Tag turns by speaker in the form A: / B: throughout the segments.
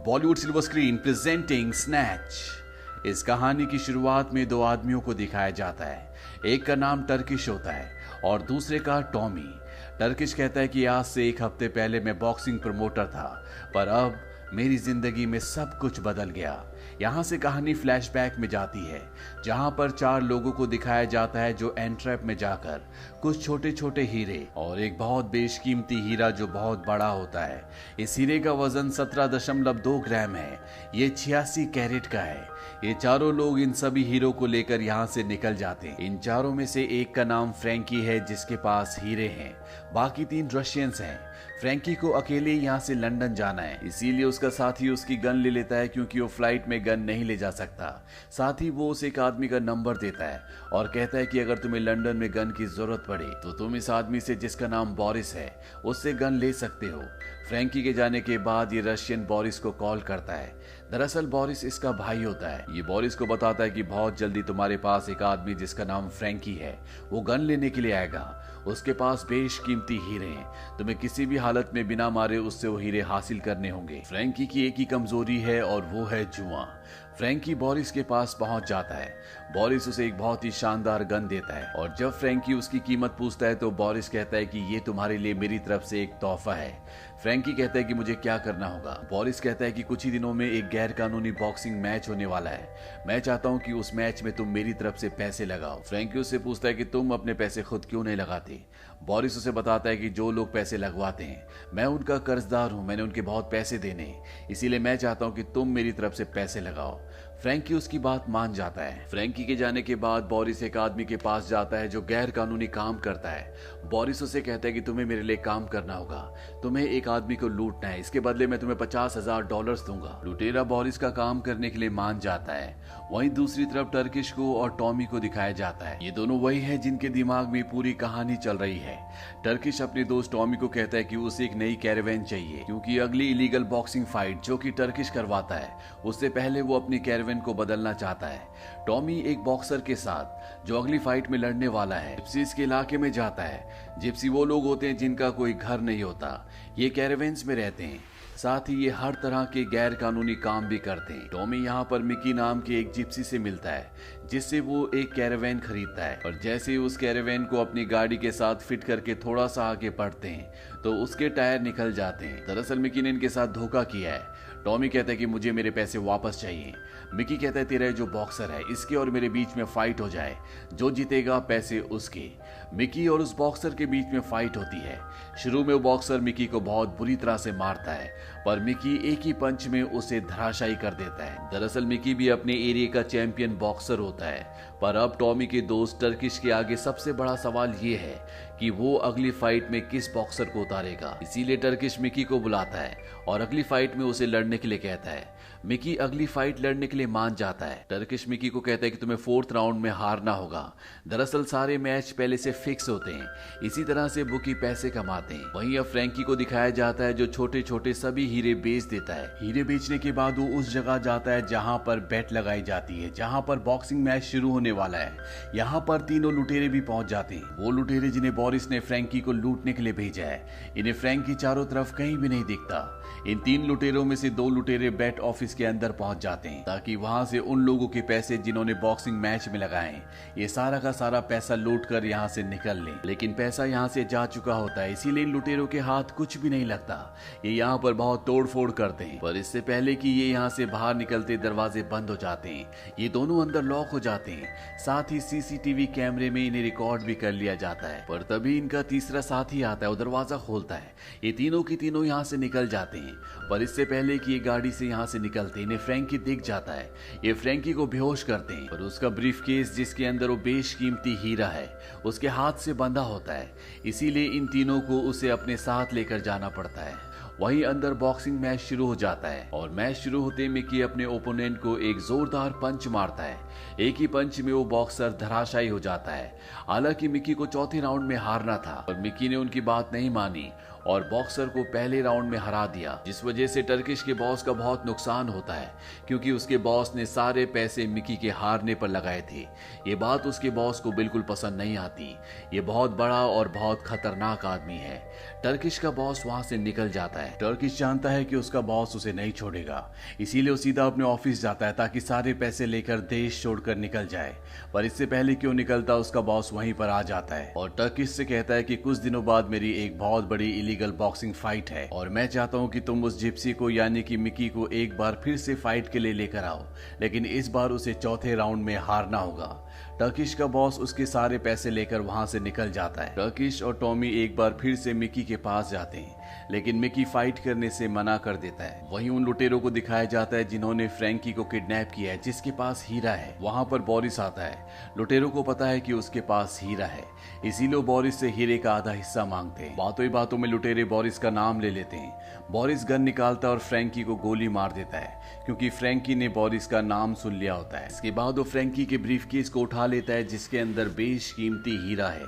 A: Bollywood silver screen presenting snatch. इस कहानी की शुरुआत में दो आदमियों को दिखाया जाता है। एक का नाम टर्किश होता है और दूसरे का टॉमी। टर्किश कहता है कि आज से एक हफ्ते पहले मैं बॉक्सिंग प्रमोटर था, पर अब मेरी जिंदगी में सब कुछ बदल गया। यहाँ से कहानी फ्लैशबैक में जाती है, जहाँ पर चार लोगों को दिखाया जाता है जो एंट्रैप में जाकर कुछ छोटे छोटे हीरे और एक बहुत बेशकीमती हीरा जो बहुत बड़ा होता है। इस हीरे का वजन 17.2 ग्राम है। ये 86 कैरेट का है। ये चारों लोग इन सभी हीरो को लेकर यहाँ से निकल जाते हैं। इन चारों में से एक का नाम फ्रैंकी है, जिसके पास हीरे हैं। बाकी 3 रशियंस हैं। फ्रैंकी को अकेले यहाँ से लंदन जाना है, इसीलिए उसका साथी उसकी गन ले लेता है, क्योंकि वो फ्लाइट में गन नहीं ले जा सकता। साथ ही वो उसे एक आदमी का नंबर देता है और कहता है कि अगर तुम्हें लंदन में गन की जरूरत पड़े तो तुम इस आदमी से, जिसका नाम बोरिस है, उससे गन ले सकते हो। फ्रैंकी के जाने के बाद ये रशियन बोरिस को कॉल करता है। दरअसल बोरिस इसका भाई होता है। ये बोरिस को बताता है कि बहुत जल्दी तुम्हारे पास एक आदमी जिसका नाम फ्रैंकी है, वो गन लेने के लिए आएगा। उसके पास बेशकीमती हीरे हैं। तुम्हें किसी भी हालत में बिना मारे उससे वो हीरे हासिल करने होंगे। फ्रैंकी की एक ही कमजोरी है और वो है जुआ। फ्रैंकी बोरिस के पास पहुंच जाता है। बोरिस उसे एक बहुत ही शानदार गन देता है और जब फ्रैंकी उसकी कीमत पूछता है तो बोरिस कहता है कि ये तुम्हारे लिए मेरी तरफ से एक तोहफा है। फ्रैंकी कहता है कि मुझे क्या करना होगा। बोरिस कहता है कि कुछ ही दिनों में एक गैर कानूनी बॉक्सिंग मैच होने वाला है। मैं चाहता हूँ कि उस मैच में तुम मेरी तरफ से पैसे लगाओ। फ्रैंकी उससे पूछता है कि तुम अपने पैसे खुद क्यों नहीं लगाते। बोरिस उसे बताता है कि जो लोग पैसे लगवाते हैं, मैं उनका कर्जदार हूँ, मैंने उनके बहुत पैसे देने, इसीलिए मैं चाहता हूँ कि तुम मेरी तरफ से पैसे लगाओ। फ्रैंकी उसकी बात मान जाता है। फ्रैंकी के जाने के बाद बोरिस एक आदमी के पास जाता है जो गैर कानूनी काम करता है। बोरिस उसे कहता है कि तुम्हें मेरे लिए काम करना होगा, तुम्हें एक आदमी को लूटना है, इसके बदले में तुम्हें $50,000 दूंगा। लुटेरा बोरिस का काम करने के लिए मान जाता है। वहीं दूसरी तरफ टर्किश को और टॉमी को दिखाया जाता है। ये दोनों वही है जिनके दिमाग में पूरी कहानी चल रही है। टर्किश अपने दोस्त टॉमी को कहता है कि उसे एक नई कैरावैन चाहिए, क्योंकि अगली इलीगल बॉक्सिंग फाइट जो कि टर्किश करवाता है, उससे पहले वो अपनी कैरावैन को बदलना चाहता है। टॉमी एक बॉक्सर के साथ जो अगली फाइट में लड़ने वाला है, जिप्सीज के इलाके में जाता है। जिप्सी वो लोग होते हैं जिनका कोई घर नहीं होता, ये कैरावैन्स में रहते हैं। साथ ही ये हर तरह के गैर कानूनी काम भी करते हैं। टॉमी यहाँ पर मिकी नाम के एक जिप्सी से मिलता है, जिससे वो एक कैरावैन खरीदता है और जैसे ही उस कैरावैन को अपनी गाड़ी के साथ फिट करके थोड़ा सा आगे बढ़ते हैं तो उसके टायर निकल जाते हैं। दरअसल मिकी ने इनके साथ धोखा किया है। टॉमी कहता है कि मुझे मेरे पैसे वापस चाहिए। मिकी कहता है तेरा जो बॉक्सर है, इसके और मेरे बीच में फाइट हो जाए, जो जीतेगा पैसे उसके। मिकी और उस बॉक्सर के बीच में फाइट होती है। शुरू में वो बॉक्सर मिकी को बहुत बुरी तरह से मारता है, पर मिकी एक ही पंच में उसे धराशायी कर देता है। दरअसल मिकी भी अपने एरिया का चैंपियन बॉक्सर होता है, पर अब टॉमी के दोस्त टर्किश के आगे सबसे बड़ा सवाल ये है कि वो अगली फाइट में किस बॉक्सर को उतारेगा। इसीलिए टर्किश मिकी को बुलाता है और अगली फाइट में उसे लड़ने के लिए कहता है। मिकी अगली फाइट लड़ने के लिए मान जाता है। टर्किश मिकी को कहता है कि तुम्हें 4th राउंड में हारना होगा। दरअसल सारे मैच पहले से फिक्स होते हैं, इसी तरह से बुकी पैसे कमाते हैं। वहीं अब फ्रैंकी को दिखाया जाता है जो छोटे छोटे सभी हीरे बेच देता है। हीरे बेचने के बाद वो उस जगह जाता है जहाँ पर बेट लगाई जाती है, जहाँ पर बॉक्सिंग मैच शुरू होने वाला है। यहाँ पर तीनों लुटेरे भी पहुंच जाते हैं, वो लुटेरे जिन्हें बोरिस ने फ्रैंकी को लूटने के लिए भेजा है। इन्हें फ्रैंकी चारों तरफ कहीं भी नहीं दिखता। इन 3 लुटेरों में से 2 लुटेरे बेट ऑफिस के अंदर पहुंच जाते हैं, ताकि वहां से उन लोगों के पैसे जिन्होंने बॉक्सिंग मैच में लगाए, ये सारा का सारा पैसा लूट कर यहाँ से निकल लें। लेकिन पैसा यहाँ से जा चुका होता है, इसीलिए इन लुटेरों के हाथ कुछ भी नहीं लगता। ये यहाँ पर बहुत तोड़फोड़ करते हैं, पर इससे पहले कि ये यहाँ से बाहर निकलते दरवाजे बंद हो जाते हैं। ये दोनों अंदर लॉक हो जाते हैं। साथ ही सीसीटीवी कैमरे में इन्हें रिकॉर्ड भी कर लिया जाता है। पर तभी इनका तीसरा साथी आता है और दरवाजा खोलता है। ये तीनों की तीनों यहाँ से निकल जाते हैं, पर इससे पहले कि ये गाड़ी से यहाँ से निकलते इन्हें फ्रैंकी दिख जाता है। ये फ्रैंकी को बेहोश करते हैं, पर उसका ब्रीफकेस जिसके अंदर वो बेशकीमती हीरा है, उसके हाथ से बंधा होता है। इसीलिए इन तीनों को उसे अपने साथ लेकर जाना पड़ता है। वहीं अंदर बॉक्सिंग मैच शुरू हो जाता है और मैच शुरू होते मिकी अपने ओपोनेंट को एक जोरदार पंच मारता है। एक ही पंच में वो बॉक्सर धराशायी हो जाता है। हालांकि मिकी को चौथे राउंड में हारना था, पर मिकी ने उनकी बात नहीं मानी और बॉक्सर को पहले राउंड में हरा दिया, जिस वजह से टर्किश के बॉस का बहुत नुकसान होता है क्योंकि उसके बॉस ने सारे पैसे मिकी के हारने पर लगाए थे। ये बात उसके बॉस को बिल्कुल पसंद नहीं आती। ये बहुत बड़ा और बहुत खतरनाक आदमी है। टर्किश का बॉस वहां से निकल जाता है। टर्किश जानता है कि उसका बॉस उसे नहीं छोड़ेगा, इसीलिए वो सीधा अपने ऑफिस जाता है ताकि सारे पैसे लेकर देश छोड़कर निकल जाए। पर इससे पहले क्यों निकलता, उसका बॉस वहीं पर आ जाता है और टर्किश से कहता है कि कुछ दिनों बाद मेरी एक बहुत बड़ी इलीगल बॉक्सिंग फाइट है और मैं चाहता हूं कि तुम उस जिप्सी को यानी कि मिकी को एक बार फिर से फाइट के लिए लेकर आओ, लेकिन इस बार उसे चौथे राउंड में हारना होगा। टर्किश का बॉस उसके सारे पैसे लेकर वहां से निकल जाता है। टर्किश और टॉमी एक बार फिर से मिकी के पास जाते हैं, लेकिन मिकी फाइट करने से मना कर देता है। वहीं उन लुटेरों को दिखाया जाता है जिन्होंने फ्रैंकी को किडनैप किया है, जिसके पास हीरा है। वहां पर बोरिस आता है। लुटेरों को पता है कि उसके पास हीरा है, इसीलिए बोरिस से हीरे का आधा हिस्सा मांगते हैं। बातों ही बातों में लुटेरे बोरिस का नाम ले लेते हैं। बोरिस गन निकालता और फ्रैंकी को गोली मार देता है क्योंकि फ्रैंकी ने बोरिस का नाम सुन लिया होता है। इसके बाद वो फ्रैंकी के ब्रीफकेस को उठा लेता है जिसके अंदर बेशकीमती हीरा है।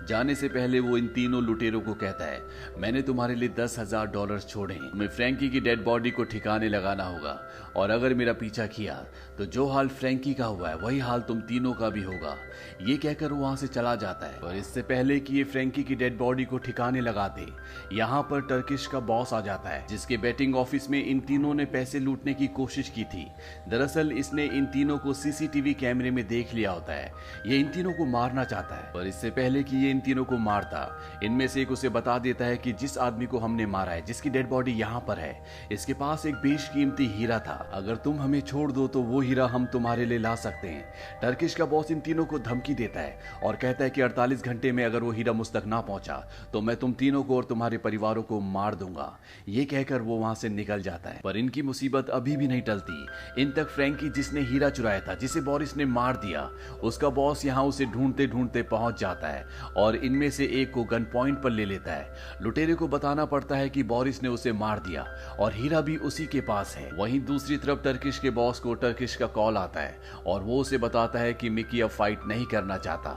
A: जाने से पहले वो इन तीनों लुटेरों को कहता है, मैंने तुम्हारे लिए $10,000 छोड़े हैं, तुम्हें फ्रैंकी की डेड बॉडी को ठिकाने लगाना होगा और अगर मेरा पीछा किया तो जो हाल फ्रैंकी का हुआ है वही हाल तुम तीनों का भी होगा। ये कहकर वो वहां से चला जाता है। और इससे पहले कि ये फ्रैंकी की डेड बॉडी को ठिकाने लगाते, यहाँ पर टर्किश का बॉस आ जाता है जिसके बैटिंग ऑफिस में इन तीनों ने पैसे लूटने की कोशिश की थी। दरअसल इसने इन तीनों को सीसीटीवी कैमरे में देख लिया होता है। ये इन तीनों को मारना चाहता है, पर इससे पहले कि ये इन तीनों को मारता, इनमें से एक उसे बता देता है कि जिस आदमी को हमने मारा है, जिसकी डेड बॉडी यहाँ पर है, इसके पास एक बेशकीमती हीरा था। अगर तुम हमें छोड़ दो तो वो हीरा हम तुम्हारे लिए ला सकते हैं। टर्किश का बॉस इन तीनों को धमकी देता है और कहता है कि 48 घंटे में अगर वो हीरा मुझ तक ना पहुंचा तो मैं तुम तीनों को और तुम्हारे परिवारों को मार दूंगा। ये कहकर वो वहां से निकल जाता है। पर इनकी मुसीबत अभी भी नहीं टलती। इन तक फ्रैंकी जिसने हीरा चुराया था, जिसे बोरिस ने मार दिया, उसका बॉस यहाँ उसे ढूंढते ढूंढते पहुंच जाता है और इनमें से एक को गन पॉइंट पर ले लेता है। लुटेरे को बताना पड़ता है कि बोरिस ने उसे मार दिया और हीरा भी उसी के पास है। वहीं दूसरी तरफ टर्किश के बॉस को टर्किश का कॉल आता है और वो उसे बताता है कि मिकी अब फाइट नहीं करना चाहता।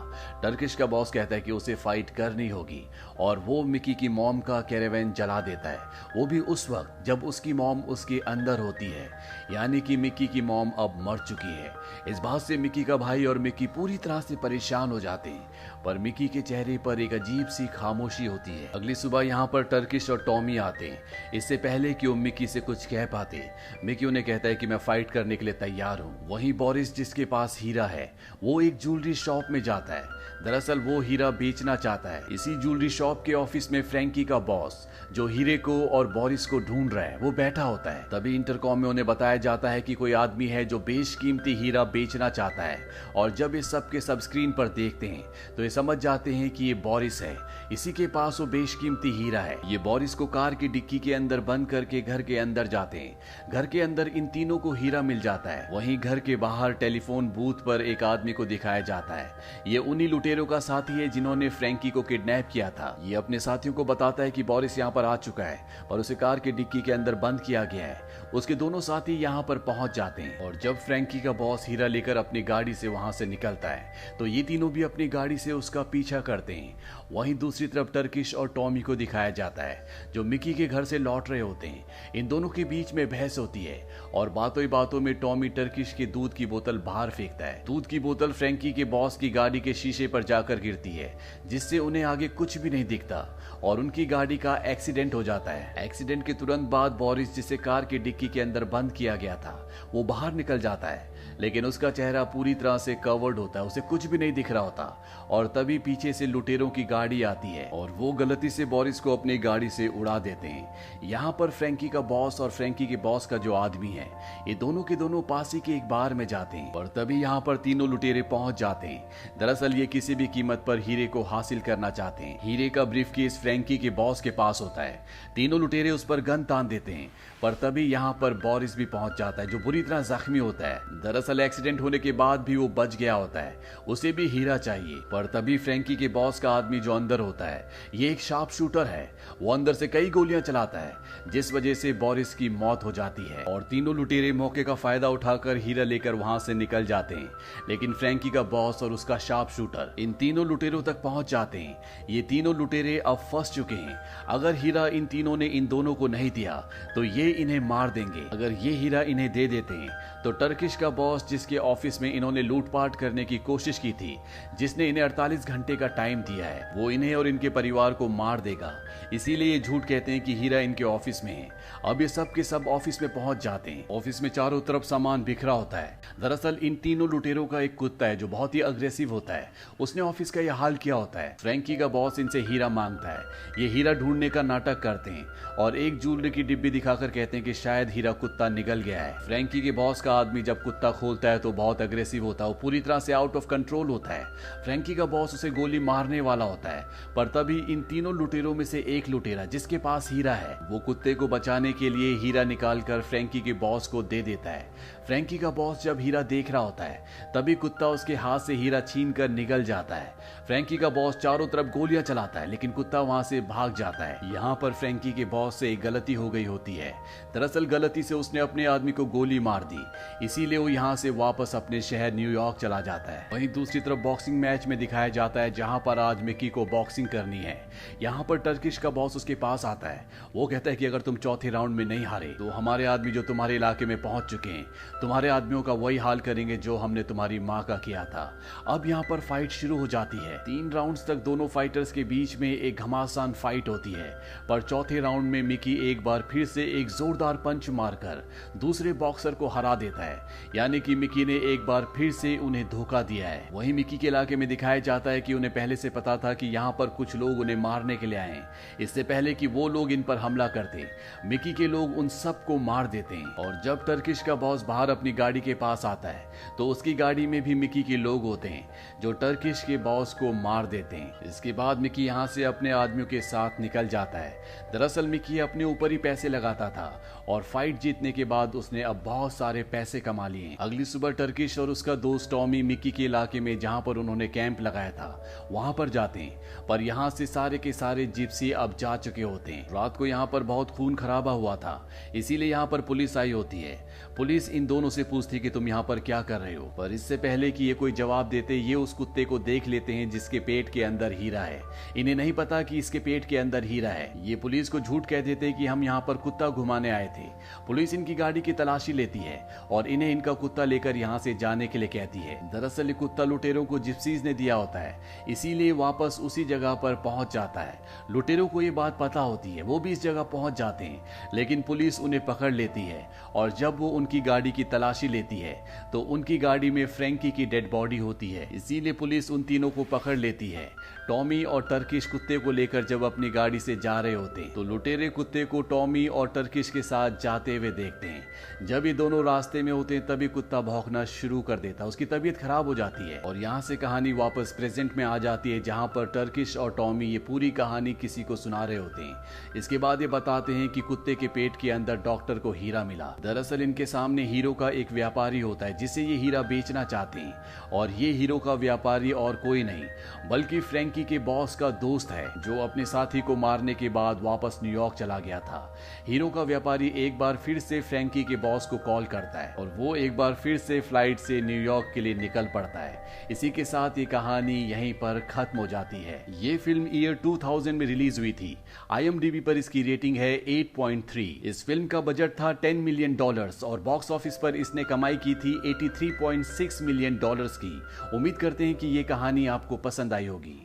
A: टर्किश का बॉस कहता है कि उसे फाइट करनी होगी और वो मिकी की मॉम का कैरेवन जला देता है, वो भी उस वक्त जब उसकी मॉम उसके अंदर होती है, यानी कि मिकी की मॉम अब मर चुकी है। इस बात से मिकी का भाई और मिकी पूरी तरह से परेशान हो जाते हैं, पर मिकी के चेहरे पर एक अजीब सी खामोशी होती है। अगली सुबह यहाँ पर टर्किश और टॉमी आते हैं। इससे पहले कि वो मिकी से कुछ कह पाते, मिकी उन्हें कहता है कि मैं फाइट करने के लिए तैयार हूँ। वहीं बोरिस जिसके पास हीरा है, वो एक ज्वेलरी शॉप में जाता है। दरअसल वो हीरा बेचना चाहता है। इसी ज्वेलरी शॉप के ऑफिस में फ्रैंकी का बॉस, जो हीरे को और बोरिस को ढूंढ रहा है, वो बैठा होता है। तभी इंटरकॉम में उन्हें बताया जाता है कि कोई आदमी है जो बेशकीमती हीरा बेचना चाहता है और जब इस सब के सब स्क्रीन पर देखते हैं तो ये समझ जाते हैं कि ये बोरिस है, इसी के पास वो बेशकीमती हीरा है। ये बोरिस को कार की डिक्की के अंदर बंद करके घर के अंदर जाते हैं। घर के अंदर इन तीनों को हीरा मिल जाता है। वहीं घर के बाहर टेलीफोन बूथ पर एक आदमी को दिखाया जाता है। ये उन्हीं लुटेरों का साथी है जिन्होंने फ्रैंकी को किडनैप किया था। ये अपने साथियों को बताता है कि बोरिस यहाँ पर आ चुका है और उसे कार की डिक्की के अंदर बंद किया गया है। उसके दोनों साथी यहाँ पर पहुंच जाते हैं और जब फ्रैंकी का बॉस हीरा लेकर अपनी गाड़ी से वहां से निकलता है तो ये तीनों भी अपनी गाड़ी से उसका पीछा करते हैं। वहीं दूसरी तरफ टर्किश और टॉमी को दिखाया जाता है जो मिकी के घर से लौट रहे होते हैं। इन दोनों के बीच में बहस होती है और बातों ही बातों में टॉमी टर्किश के दूध की बोतल बाहर फेंकता है। दूध की बोतल फ्रैंकी के बॉस की गाड़ी के शीशे पर जाकर गिरती है, जिससे उन्हें आगे कुछ भी नहीं दिखता और उनकी गाड़ी का एक्सीडेंट हो जाता है। एक्सीडेंट के तुरंत बाद बोरिस, जिसे कार की डिक्की के अंदर बंद किया गया था, वो बाहर निकल जाता है, लेकिन उसका चेहरा पूरी तरह से कवर्ड होता है, उसे कुछ भी नहीं दिख रहा होता। और तभी पीछे से लुटेरों की गाड़ी आती है और वो गलती से बोरिस को अपनी गाड़ी से उड़ा देते हैं। यहाँ पर फ्रैंकी का बॉस और फ्रैंकी के बॉस का जो आदमी है, ये दोनों के दोनों पास ही के एक बार में जाते हैं और तभी यहाँ पर तीनों लुटेरे पहुंच जाते हैं। दरअसल ये किसी भी कीमत पर हीरे को हासिल करना चाहते हैं। हीरे का ब्रीफकेस फ्रैंकी के बॉस के पास होता है। तीनों लुटेरे उस पर गन तान देते हैं, पर तभी यहाँ पर बोरिस भी पहुंच जाता है जो बुरी तरह जख्मी होता है। दरअसल एक्सीडेंट होने के बाद भी वो बच गया होता है, उसे भी हीरा चाहिए। पर तभी फ्रैंकी के बॉस का आदमी जो अंदर होता है, ये एक शार्प शूटर है। वो वो अंदर से कई गोलियां चलाता है जिस वजह से बोरिस की मौत हो जाती है और तीनों लुटेरे मौके का फायदा उठाकर हीरा लेकर वहां से निकल जाते हैं। लेकिन फ्रैंकी का बॉस और उसका शार्प शूटर इन तीनों लुटेरों तक पहुंच जाते हैं। ये तीनों लुटेरे अब फंस चुके हैं। अगर हीरा इन तीनों ने इन दोनों को नहीं दिया तो ये इन्हें मार देंगे। अगर ये हीरा इन्हें दे देते हैं तो टर्किश का बॉस, जिसके ऑफिस में इन्होंने लूटपाट करने की कोशिश की थी, जिसने इन्हें 48 घंटे का टाइम दिया है, वो इन्हें और इनके परिवार को मार देगा। इसीलिए ये झूठ कहते हैं कि हीरा इनके ऑफिस में है। अब ये सब के सब ऑफिस में पहुंच जाते हैं। ऑफिस में चारों तरफ सामान बिखरा होता है। दरअसल इन तीनों लुटेरों का एक कुत्ता है जो बहुत ही अग्रेसिव होता है। उसने ऑफिस का यह हाल किया होता है। फ्रैंकी का बॉस इनसे हीरा मांगता है। ये हीरा ढूंढने का नाटक करते हैं और एक ज्वेलरी की डिब्बी दिखाकर कहते हैं कि शायद हीरा कुत्ता निगल गया है। फ्रैंकी के बॉस का आदमी जब कुत्ता खोलता है तो बहुत अग्रेसिव होता है, वो पूरी तरह से आउट ऑफ कंट्रोल होता है। फ्रैंकी का बॉस उसे गोली मारने वाला होता है, पर तभी इन तीनों लुटेरों में से एक लुटेरा, जिसके पास हीरा है, वो कुत्ते को बचाने के लिए हीरा निकालकर फ्रैंकी के बॉस को दे देता है। फ्रैंकी का बॉस जब हीरा देख रहा होता है तभी कुत्ता उसके हाथ से हीरा छीन कर निकल जाता है। फ्रैंकी का बॉस चारों तरफ गोलियां चलाता है लेकिन कुत्ता वहां से भाग जाता है। यहाँ पर फ्रैंकी के बॉस से एक गलती हो गई होती है। दरअसल गलती से उसने अपने आदमी को गोली मार दी, इसीलिए वो यहाँ से वापस अपने शहर न्यूयॉर्क चला जाता है। वहीं दूसरी तरफ बॉक्सिंग मैच में दिखाया जाता है जहाँ पर आज मिकी को बॉक्सिंग करनी है। यहाँ पर टर्किश का बॉस उसके पास आता है। वो कहता है कि अगर तुम चौथे राउंड में नहीं हारे तो हमारे आदमी जो तुम्हारे इलाके में पहुंच चुके हैं तुम्हारे आदमियों का वही हाल करेंगे जो हमने तुम्हारी माँ का किया था। अब यहाँ पर फाइट शुरू हो जाती है। 3 राउंड्स तक दोनों फाइटर्स के बीच में एक घमासान फाइट होती है, पर चौथे राउंड में मिकी एक बार फिर से एक जोरदार पंच मारकर दूसरे बॉक्सर को हरा देता है। यानी कि मिकी ने एक बार फिर से उन्हें धोखा दिया है। वहीं मिकी के इलाके में दिखाया जाता है कि उन्हें पहले से पता था कि यहाँ पर कुछ लोग उन्हें मारने के लिए आए हैं। इससे पहले कि वो लोग इन पर हमला करते, मिकी के लोग उन सबको मार देते हैं। और जब टर्किश का बॉस बाहर अपनी गाड़ी के पास आता है तो उसकी गाड़ी में भी मिकी के लोग होते हैं जो टर्किश के बॉस को मार देते हैं। इसके बाद मिकी यहाँ से अपने आदमियों के साथ निकल जाता है। दरअसल मिकी अपने ऊपर ही पैसे लगाता था और फाइट जीतने के बाद उसने अब बहुत सारे पैसे कमा लिए। अगली सुबह टर्किश और उसका दोस्त टॉमी मिकी के इलाके में जहाँ पर उन्होंने कैंप लगाया था वहां पर जाते हैं, पर यहाँ से सारे के सारे जिप्सी अब जा चुके होते हैं। रात को यहाँ पर बहुत खून खराबा हुआ था, इसीलिए यहाँ पर पुलिस आई होती है। पुलिस इन दोनों से पूछती कि तुम यहाँ पर क्या कर रहे हो, पर इससे पहले कि ये कोई जवाब देते ये उस कुत्ते को देख लेते हैं जिसके पेट के अंदर हीरा है। इन्हें नहीं पता कि इसके पेट के अंदर हीरा है। ये पुलिस को झूठ कह देते कि हम यहाँ पर कुत्ता घुमाने आए थे। पुलिस इनकी गाड़ी की तलाशी लेती है और इन्हें इनका कुत्ता लेकर यहाँ से जाने के लिए कहती है। दरअसल ये कुत्ता लुटेरों को जिप्सीज ने दिया होता है, इसीलिए वापस उसी जगह पर पहुंच जाता है। लुटेरों को ये बात पता होती है, वो भी इस जगह पहुंच जाते हैं, लेकिन पुलिस उन्हें पकड़ लेती है। और जब वो उनकी गाड़ी की तलाशी लेती है तो उनकी गाड़ी में फ्रैंकी की डेड बॉडी होती है, इसीलिए पुलिस उन तीनों को पकड़ लेती है। टॉमी और टर्किश कुत्ते को लेकर जब अपनी गाड़ी से जा रहे होते हैं तो लुटेरे कुत्ते को टॉमी और टर्किश के साथ जाते हुए देखते हैं। जब ये दोनों रास्ते में होते हैं तभी कुत्ता भौंकना शुरू कर देता है, उसकी तबीयत खराब हो जाती है। और यहाँ से कहानी वापस प्रेजेंट में आ जाती है जहाँ पर टर्किश और टॉमी ये पूरी कहानी किसी को सुना रहे होते हैं। इसके बाद ये बताते हैं कि कुत्ते के पेट के अंदर डॉक्टर को हीरा मिला। दरअसल इनके सामने हीरो का एक व्यापारी होता है जिसे ये हीरा बेचना चाहते हैं, और ये हीरो का व्यापारी और कोई नहीं बल्कि फ्रैंकी के बॉस का दोस्त है जो अपने साथी को मारने के बाद वापस न्यूयॉर्क चला गया था। हीरो का व्यापारी एक बार फिर से फ्रैंकी के बॉस को कॉल करता है और वो एक बार फिर से फ्लाइट से न्यूयॉर्क के लिए निकल पड़ता है। इसी के साथ ये कहानी यहीं पर खत्म हो जाती है। ये फिल्म ईयर 2000 में रिलीज हुई थी। IMDb पर इसकी रेटिंग है 8.3। इस फिल्म का बजट था $10 मिलियन और बॉक्स ऑफिस पर इसने कमाई की थी $83.6 मिलियन की। उम्मीद करते हैं कि ये कहानी आपको पसंद आई होगी।